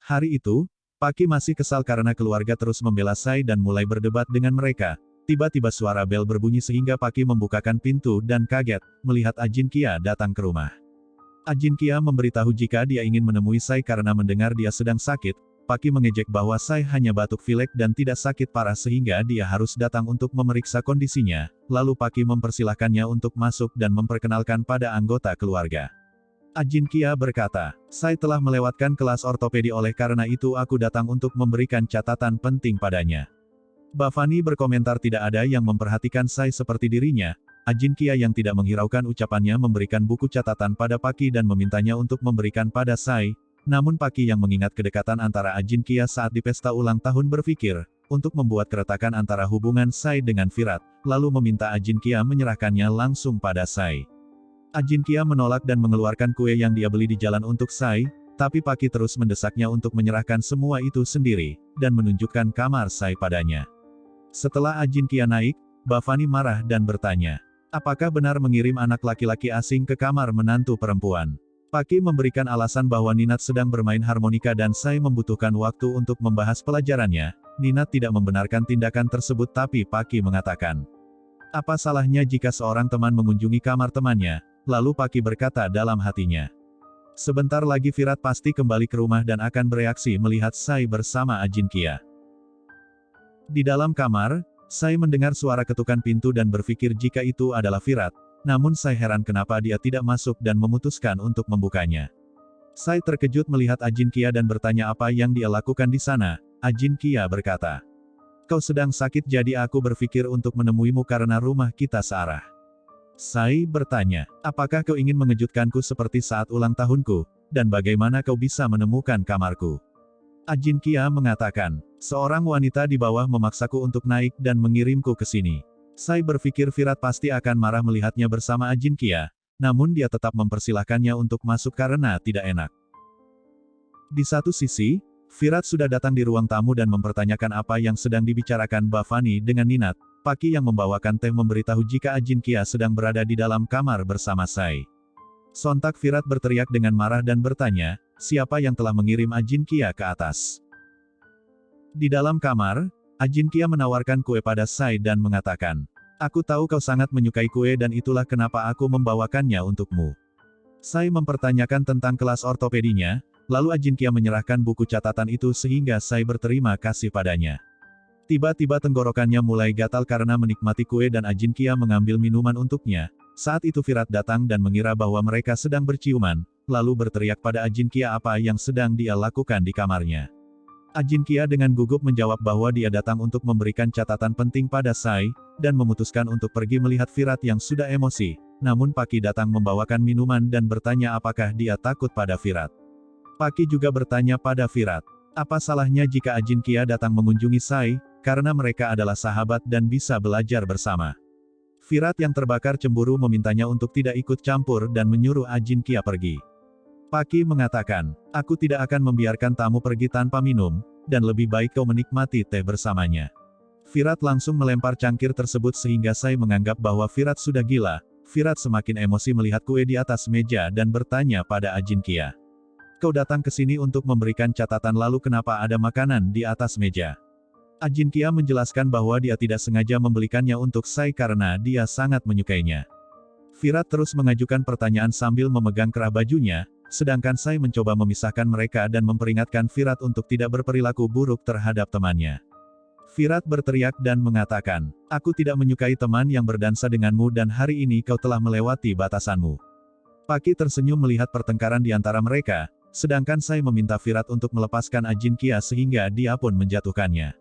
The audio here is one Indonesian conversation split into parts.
Hari itu, Paki masih kesal karena keluarga terus membela Sai dan mulai berdebat dengan mereka. Tiba-tiba suara bel berbunyi sehingga Paki membukakan pintu dan kaget, melihat Ajin Kia datang ke rumah. Ajin Kia memberitahu jika dia ingin menemui Sai karena mendengar dia sedang sakit. Paki mengejek bahwa Sai hanya batuk pilek dan tidak sakit parah sehingga dia harus datang untuk memeriksa kondisinya. Lalu Paki mempersilahkannya untuk masuk dan memperkenalkan pada anggota keluarga. Ajin Kia berkata, Sai telah melewatkan kelas ortopedi oleh karena itu aku datang untuk memberikan catatan penting padanya. Bavani berkomentar tidak ada yang memperhatikan Sai seperti dirinya. Ajin Kia yang tidak menghiraukan ucapannya memberikan buku catatan pada Paki dan memintanya untuk memberikan pada Sai. Namun Paki yang mengingat kedekatan antara Ajin Kia saat di pesta ulang tahun berpikir, untuk membuat keretakan antara hubungan Sai dengan Virat, lalu meminta Ajin Kia menyerahkannya langsung pada Sai. Ajin Kia menolak dan mengeluarkan kue yang dia beli di jalan untuk Sai, tapi Paki terus mendesaknya untuk menyerahkan semua itu sendiri, dan menunjukkan kamar Sai padanya. Setelah Ajin Kia naik, Bavani marah dan bertanya, apakah benar mengirim anak laki-laki asing ke kamar menantu perempuan? Paki memberikan alasan bahwa Ninat sedang bermain harmonika dan Sai membutuhkan waktu untuk membahas pelajarannya. Ninat tidak membenarkan tindakan tersebut tapi Paki mengatakan, apa salahnya jika seorang teman mengunjungi kamar temannya? Lalu Paki berkata dalam hatinya, sebentar lagi Virat pasti kembali ke rumah dan akan bereaksi melihat Sai bersama Ajin Kia. Di dalam kamar, Sai mendengar suara ketukan pintu dan berpikir jika itu adalah Virat, namun Sai heran kenapa dia tidak masuk dan memutuskan untuk membukanya. Sai terkejut melihat Ajin Kia dan bertanya apa yang dia lakukan di sana. Ajin Kia berkata, kau sedang sakit jadi aku berpikir untuk menemuimu karena rumah kita searah. Sai bertanya, apakah kau ingin mengejutkanku seperti saat ulang tahunku, dan bagaimana kau bisa menemukan kamarku? Ajin Kia mengatakan, seorang wanita di bawah memaksaku untuk naik dan mengirimku ke sini. Sai berpikir Virat pasti akan marah melihatnya bersama Ajin Kia, namun dia tetap mempersilahkannya untuk masuk karena tidak enak. Di satu sisi, Virat sudah datang di ruang tamu dan mempertanyakan apa yang sedang dibicarakan Bavani dengan Ninat. Paki yang membawakan teh memberitahu jika Ajin Kia sedang berada di dalam kamar bersama Sai. Sontak Virat berteriak dengan marah dan bertanya, siapa yang telah mengirim Ajin Kia ke atas? Di dalam kamar, Ajin Kia menawarkan kue pada Sai dan mengatakan, aku tahu kau sangat menyukai kue dan itulah kenapa aku membawakannya untukmu. Sai mempertanyakan tentang kelas ortopedinya, lalu Ajin Kia menyerahkan buku catatan itu sehingga Sai berterima kasih padanya. Tiba-tiba tenggorokannya mulai gatal karena menikmati kue dan Ajin Kia mengambil minuman untuknya. Saat itu Virat datang dan mengira bahwa mereka sedang berciuman, lalu berteriak pada Ajin Kia apa yang sedang dia lakukan di kamarnya. Ajin Kia dengan gugup menjawab bahwa dia datang untuk memberikan catatan penting pada Sai, dan memutuskan untuk pergi melihat Virat yang sudah emosi. Namun Paki datang membawakan minuman dan bertanya apakah dia takut pada Virat. Paki juga bertanya pada Virat, apa salahnya jika Ajin Kia datang mengunjungi Sai, karena mereka adalah sahabat dan bisa belajar bersama. Virat yang terbakar cemburu memintanya untuk tidak ikut campur dan menyuruh Ajin Kia pergi. Paki mengatakan, aku tidak akan membiarkan tamu pergi tanpa minum, dan lebih baik kau menikmati teh bersamanya. Virat langsung melempar cangkir tersebut sehingga Sai menganggap bahwa Virat sudah gila. Virat semakin emosi melihat kue di atas meja dan bertanya pada Ajin Kia. Kau datang ke sini untuk memberikan catatan lalu kenapa ada makanan di atas meja? Ajin Kia menjelaskan bahwa dia tidak sengaja membelikannya untuk Sai karena dia sangat menyukainya. Virat terus mengajukan pertanyaan sambil memegang kerah bajunya, sedangkan Sai mencoba memisahkan mereka dan memperingatkan Virat untuk tidak berperilaku buruk terhadap temannya. Virat berteriak dan mengatakan, aku tidak menyukai teman yang berdansa denganmu dan hari ini kau telah melewati batasanmu. Paki tersenyum melihat pertengkaran di antara mereka, sedangkan Sai meminta Virat untuk melepaskan Ajin Kia sehingga dia pun menjatuhkannya.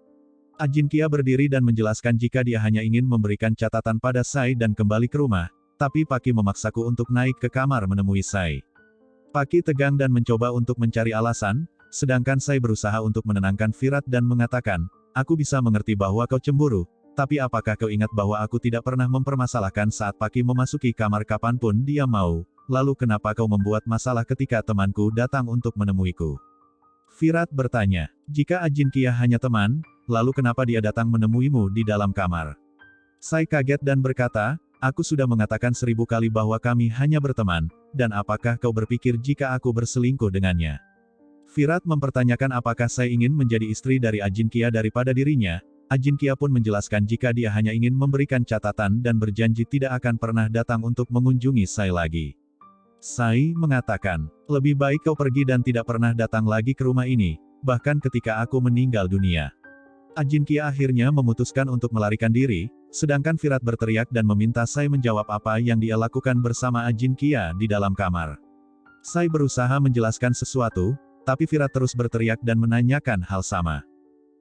Ajin Kia berdiri dan menjelaskan jika dia hanya ingin memberikan catatan pada Sai dan kembali ke rumah, tapi Paki memaksaku untuk naik ke kamar menemui Sai. Paki tegang dan mencoba untuk mencari alasan, sedangkan Sai berusaha untuk menenangkan Virat dan mengatakan, aku bisa mengerti bahwa kau cemburu, tapi apakah kau ingat bahwa aku tidak pernah mempermasalahkan saat Paki memasuki kamar kapanpun dia mau, lalu kenapa kau membuat masalah ketika temanku datang untuk menemuiku? Virat bertanya, jika Ajin Kia hanya teman, lalu kenapa dia datang menemuimu di dalam kamar? Sai kaget dan berkata, aku sudah mengatakan 1000 kali bahwa kami hanya berteman, dan apakah kau berpikir jika aku berselingkuh dengannya? Virat mempertanyakan apakah Sai ingin menjadi istri dari Ajin Kia daripada dirinya. Ajin Kia pun menjelaskan jika dia hanya ingin memberikan catatan dan berjanji tidak akan pernah datang untuk mengunjungi Sai lagi. Sai mengatakan, lebih baik kau pergi dan tidak pernah datang lagi ke rumah ini, bahkan ketika aku meninggal dunia. Ajin Kia akhirnya memutuskan untuk melarikan diri, sedangkan Virat berteriak dan meminta Sai menjawab apa yang dia lakukan bersama Ajin Kia di dalam kamar. Sai berusaha menjelaskan sesuatu, tapi Virat terus berteriak dan menanyakan hal sama.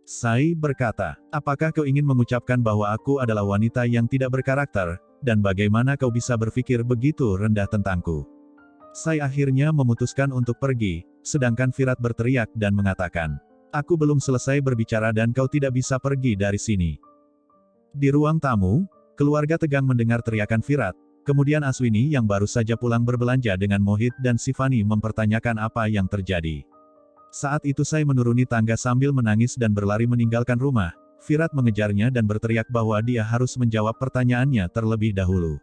Sai berkata, apakah kau ingin mengucapkan bahwa aku adalah wanita yang tidak berkarakter, dan bagaimana kau bisa berpikir begitu rendah tentangku? Sai akhirnya memutuskan untuk pergi, sedangkan Virat berteriak dan mengatakan, aku belum selesai berbicara dan kau tidak bisa pergi dari sini. Di ruang tamu, keluarga tegang mendengar teriakan Virat, kemudian Aswini yang baru saja pulang berbelanja dengan Mohit dan Sivani mempertanyakan apa yang terjadi. Saat itu Sai menuruni tangga sambil menangis dan berlari meninggalkan rumah. Virat mengejarnya dan berteriak bahwa dia harus menjawab pertanyaannya terlebih dahulu.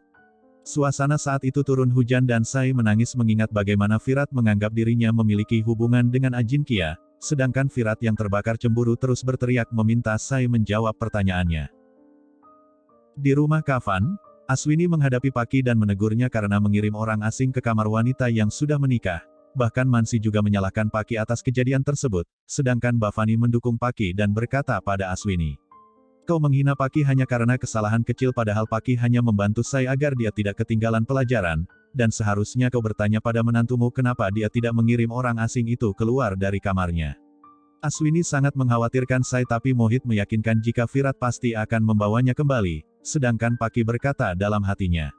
Suasana saat itu turun hujan dan Sai menangis mengingat bagaimana Virat menganggap dirinya memiliki hubungan dengan Ajin Kia, sedangkan Virat yang terbakar cemburu terus berteriak meminta Sai menjawab pertanyaannya. Di rumah Kavan, Aswini menghadapi Paki dan menegurnya karena mengirim orang asing ke kamar wanita yang sudah menikah. Bahkan Mansi juga menyalahkan Paki atas kejadian tersebut, sedangkan Bhavani mendukung Paki dan berkata pada Aswini. Kau menghina Paki hanya karena kesalahan kecil padahal Paki hanya membantu Sai agar dia tidak ketinggalan pelajaran, dan seharusnya kau bertanya pada menantumu kenapa dia tidak mengirim orang asing itu keluar dari kamarnya. Aswini sangat mengkhawatirkan Sai tapi Mohit meyakinkan jika Virat pasti akan membawanya kembali, sedangkan Paki berkata dalam hatinya.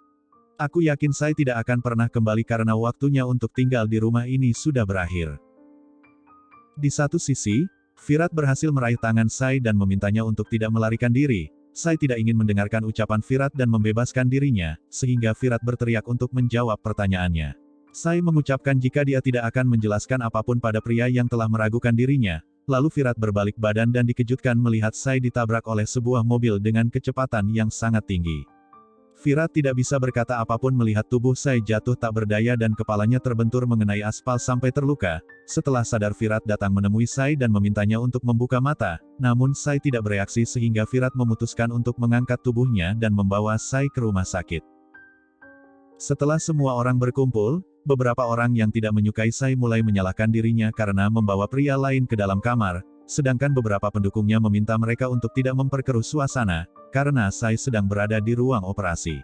Aku yakin Sai tidak akan pernah kembali karena waktunya untuk tinggal di rumah ini sudah berakhir. Di satu sisi, Virat berhasil meraih tangan Sai dan memintanya untuk tidak melarikan diri. Sai tidak ingin mendengarkan ucapan Virat dan membebaskan dirinya, sehingga Virat berteriak untuk menjawab pertanyaannya. Sai mengucapkan jika dia tidak akan menjelaskan apapun pada pria yang telah meragukan dirinya, lalu Virat berbalik badan dan dikejutkan melihat Sai ditabrak oleh sebuah mobil dengan kecepatan yang sangat tinggi. Virat tidak bisa berkata apapun melihat tubuh Sai jatuh tak berdaya dan kepalanya terbentur mengenai aspal sampai terluka. Setelah sadar Virat datang menemui Sai dan memintanya untuk membuka mata, namun Sai tidak bereaksi sehingga Virat memutuskan untuk mengangkat tubuhnya dan membawa Sai ke rumah sakit. Setelah semua orang berkumpul, beberapa orang yang tidak menyukai Sai mulai menyalahkan dirinya karena membawa pria lain ke dalam kamar, sedangkan beberapa pendukungnya meminta mereka untuk tidak memperkeruh suasana, karena Sai sedang berada di ruang operasi.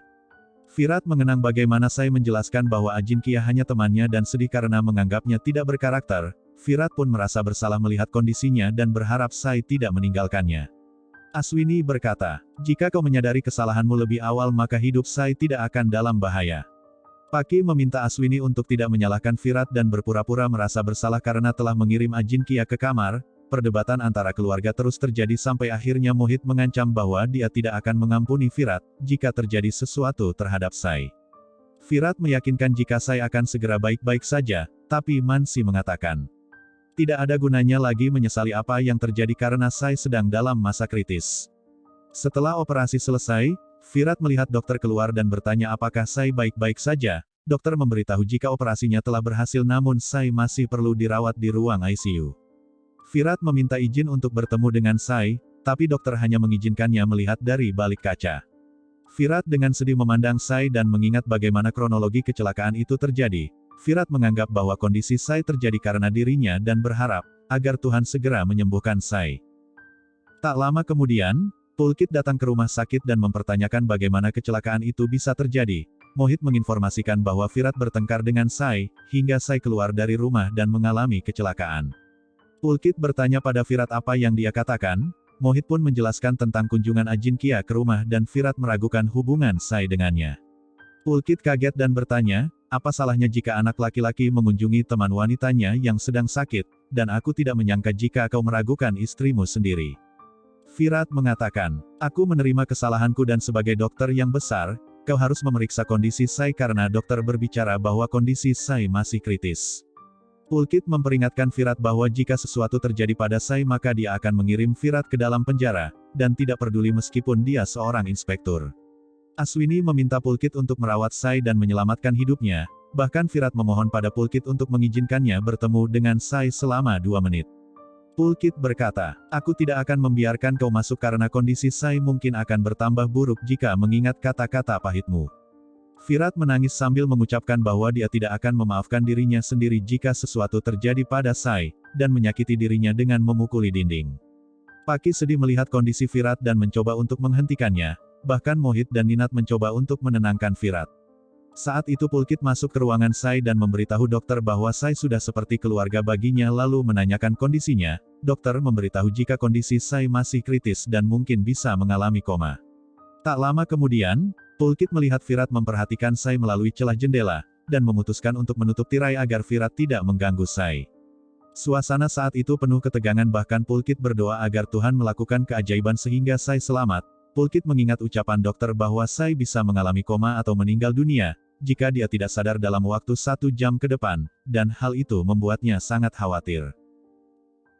Virat mengenang bagaimana Sai menjelaskan bahwa Ajin Kia hanya temannya dan sedih karena menganggapnya tidak berkarakter. Virat pun merasa bersalah melihat kondisinya dan berharap Sai tidak meninggalkannya. Aswini berkata, jika kau menyadari kesalahanmu lebih awal maka hidup Sai tidak akan dalam bahaya. Paki meminta Aswini untuk tidak menyalahkan Virat dan berpura-pura merasa bersalah karena telah mengirim Ajin Kia ke kamar. Perdebatan antara keluarga terus terjadi sampai akhirnya Mohit mengancam bahwa dia tidak akan mengampuni Virat, jika terjadi sesuatu terhadap Sai. Virat meyakinkan jika Sai akan segera baik-baik saja, tapi Mansi mengatakan. Tidak ada gunanya lagi menyesali apa yang terjadi karena Sai sedang dalam masa kritis. Setelah operasi selesai, Virat melihat dokter keluar dan bertanya apakah Sai baik-baik saja. Dokter memberitahu jika operasinya telah berhasil namun Sai masih perlu dirawat di ruang ICU. Virat meminta izin untuk bertemu dengan Sai, tapi dokter hanya mengizinkannya melihat dari balik kaca. Virat dengan sedih memandang Sai dan mengingat bagaimana kronologi kecelakaan itu terjadi. Virat menganggap bahwa kondisi Sai terjadi karena dirinya dan berharap agar Tuhan segera menyembuhkan Sai. Tak lama kemudian, Pulkit datang ke rumah sakit dan mempertanyakan bagaimana kecelakaan itu bisa terjadi. Mohit menginformasikan bahwa Virat bertengkar dengan Sai, hingga Sai keluar dari rumah dan mengalami kecelakaan. Pulkit bertanya pada Virat apa yang dia katakan, Mohit pun menjelaskan tentang kunjungan Ajin Kia ke rumah dan Virat meragukan hubungan Sai dengannya. Pulkit kaget dan bertanya, apa salahnya jika anak laki-laki mengunjungi teman wanitanya yang sedang sakit, dan aku tidak menyangka jika kau meragukan istrimu sendiri. Virat mengatakan, aku menerima kesalahanku dan sebagai dokter yang besar, kau harus memeriksa kondisi Sai karena dokter berbicara bahwa kondisi Sai masih kritis. Pulkit memperingatkan Virat bahwa jika sesuatu terjadi pada Sai maka dia akan mengirim Virat ke dalam penjara, dan tidak peduli meskipun dia seorang inspektur. Aswini meminta Pulkit untuk merawat Sai dan menyelamatkan hidupnya, Bahkan Virat memohon pada Pulkit untuk mengizinkannya bertemu dengan Sai selama 2 menit. Pulkit berkata, aku tidak akan membiarkan kau masuk karena kondisi Sai mungkin akan bertambah buruk jika mengingat kata-kata pahitmu. Virat menangis sambil mengucapkan bahwa dia tidak akan memaafkan dirinya sendiri jika sesuatu terjadi pada Sai, dan menyakiti dirinya dengan memukuli dinding. Paki sedih melihat kondisi Virat dan mencoba untuk menghentikannya, bahkan Mohit dan Ninat mencoba untuk menenangkan Virat. Saat itu Pulkit masuk ke ruangan Sai dan memberitahu dokter bahwa Sai sudah seperti keluarga baginya lalu menanyakan kondisinya. Dokter memberitahu jika kondisi Sai masih kritis dan mungkin bisa mengalami koma. Tak lama kemudian, Pulkit melihat Virat memperhatikan Sai melalui celah jendela, dan memutuskan untuk menutup tirai agar Virat tidak mengganggu Sai. Suasana saat itu penuh ketegangan bahkan Pulkit berdoa agar Tuhan melakukan keajaiban sehingga Sai selamat. Pulkit mengingat ucapan dokter bahwa Sai bisa mengalami koma atau meninggal dunia, jika dia tidak sadar dalam waktu 1 jam ke depan, dan hal itu membuatnya sangat khawatir.